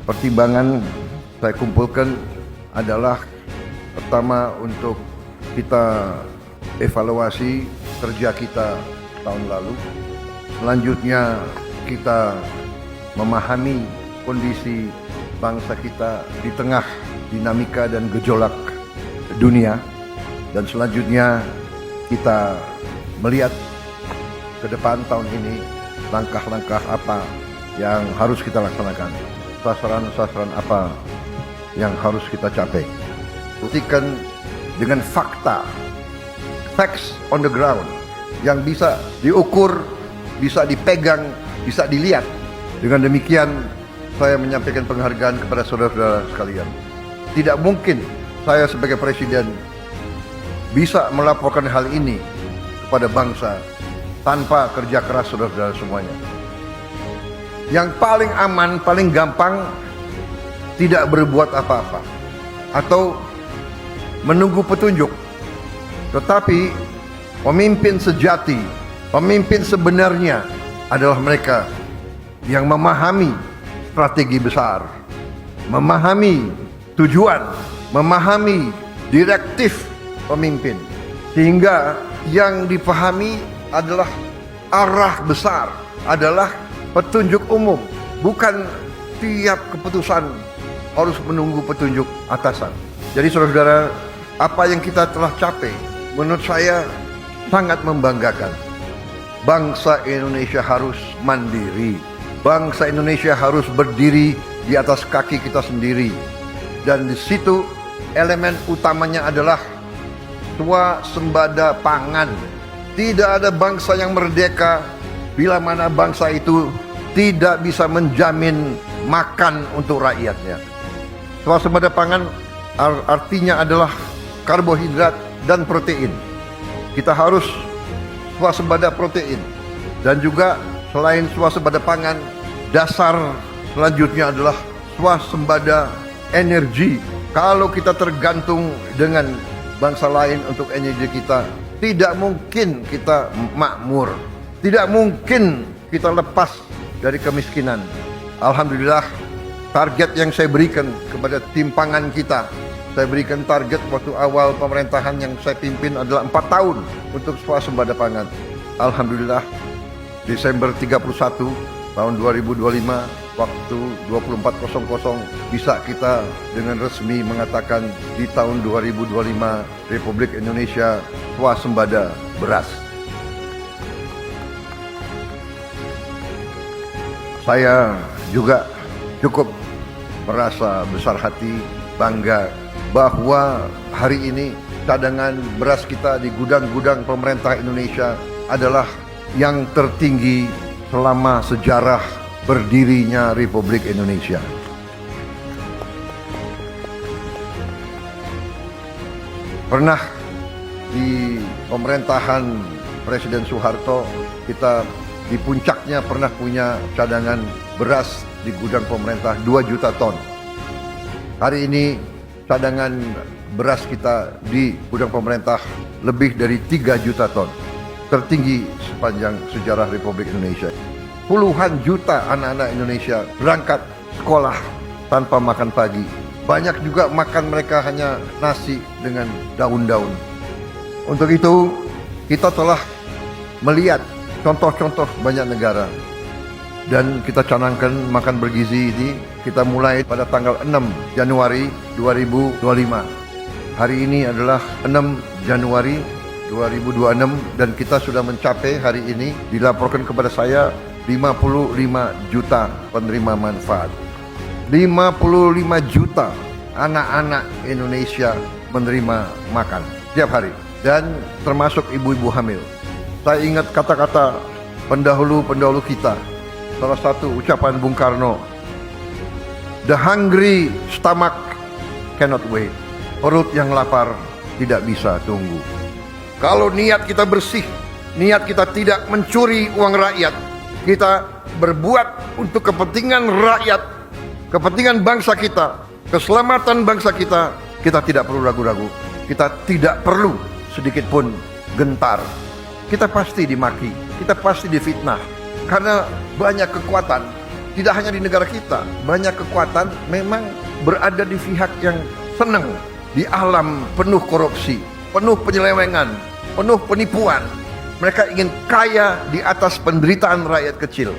pertimbangan saya kumpulkan adalah pertama untuk kita evaluasi kerja kita tahun lalu. Selanjutnya kita memahami kondisi bangsa kita di tengah dinamika dan gejolak dunia. Dan selanjutnya kita melihat ke depan tahun ini langkah-langkah apa yang harus kita laksanakan, sasaran-sasaran apa yang harus kita capai. Buktikan dengan fakta, facts on the ground yang bisa diukur, bisa dipegang, bisa dilihat. Dengan demikian saya menyampaikan penghargaan kepada saudara-saudara sekalian. Tidak mungkin saya sebagai presiden bisa melaporkan hal ini kepada bangsa tanpa kerja keras saudara-saudara semuanya. Yang paling aman, paling gampang, tidak berbuat apa-apa atau menunggu petunjuk. Tetapi pemimpin sejati, pemimpin sebenarnya adalah mereka yang memahami strategi besar, memahami tujuan, memahami direktif pemimpin, sehingga yang dipahami adalah arah besar, adalah petunjuk umum, bukan tiap keputusan harus menunggu petunjuk atasan. Jadi saudara-saudara, apa yang kita telah capai menurut saya sangat membanggakan. Bangsa Indonesia harus mandiri. Bangsa Indonesia harus berdiri di atas kaki kita sendiri. Dan di situ elemen utamanya adalah swasembada pangan. Tidak ada bangsa yang merdeka bila mana bangsa itu tidak bisa menjamin makan untuk rakyatnya. Swasembada pangan artinya adalah karbohidrat dan protein. Kita harus swasembada protein. Dan juga selain swasembada pangan, dasar selanjutnya adalah swasembada energi. Kalau kita tergantung dengan bangsa lain untuk energi kita, tidak mungkin kita makmur. Tidak mungkin kita lepas dari kemiskinan. Alhamdulillah, target yang saya berikan kepada timpangan kita, saya berikan target waktu awal pemerintahan yang saya pimpin adalah 4 tahun untuk swasembada pangan. Alhamdulillah, Desember 31 tahun 2025, waktu 24.00 bisa kita dengan resmi mengatakan di tahun 2025 Republik Indonesia swasembada beras. Saya juga cukup merasa besar hati, bangga bahwa hari ini cadangan beras kita di gudang-gudang pemerintah Indonesia adalah yang tertinggi selama sejarah berdirinya Republik Indonesia. Pernah di pemerintahan Presiden Soeharto, kita di puncaknya pernah punya cadangan beras di gudang pemerintah 2 juta ton. Hari ini cadangan beras kita di gudang pemerintah lebih dari 3 juta ton. Tertinggi sepanjang sejarah Republik Indonesia. Puluhan juta anak-anak Indonesia berangkat sekolah tanpa makan pagi. Banyak juga makan mereka hanya nasi dengan daun-daun. Untuk itu kita telah melihat contoh-contoh banyak negara. Dan kita canangkan makan bergizi ini kita mulai pada tanggal 6 Januari 2025. Hari ini adalah 6 Januari 2026 dan kita sudah mencapai hari ini dilaporkan kepada saya 55 juta penerima manfaat. 55 juta anak-anak Indonesia menerima makan setiap hari dan termasuk ibu-ibu hamil. Saya ingat kata-kata pendahulu-pendahulu kita. Salah satu ucapan Bung Karno, "The hungry stomach cannot wait." Perut yang lapar tidak bisa tunggu. Kalau niat kita bersih, niat kita tidak mencuri uang rakyat, kita berbuat untuk kepentingan rakyat, kepentingan bangsa kita, keselamatan bangsa kita, kita tidak perlu ragu-ragu. Kita tidak perlu sedikit pun gentar. Kita pasti dimaki, kita pasti difitnah. Karena banyak kekuatan tidak hanya di negara kita, banyak kekuatan memang berada di pihak yang senang di alam penuh korupsi, penuh penyelewengan, penuh penipuan. Mereka ingin kaya di atas penderitaan rakyat kecil.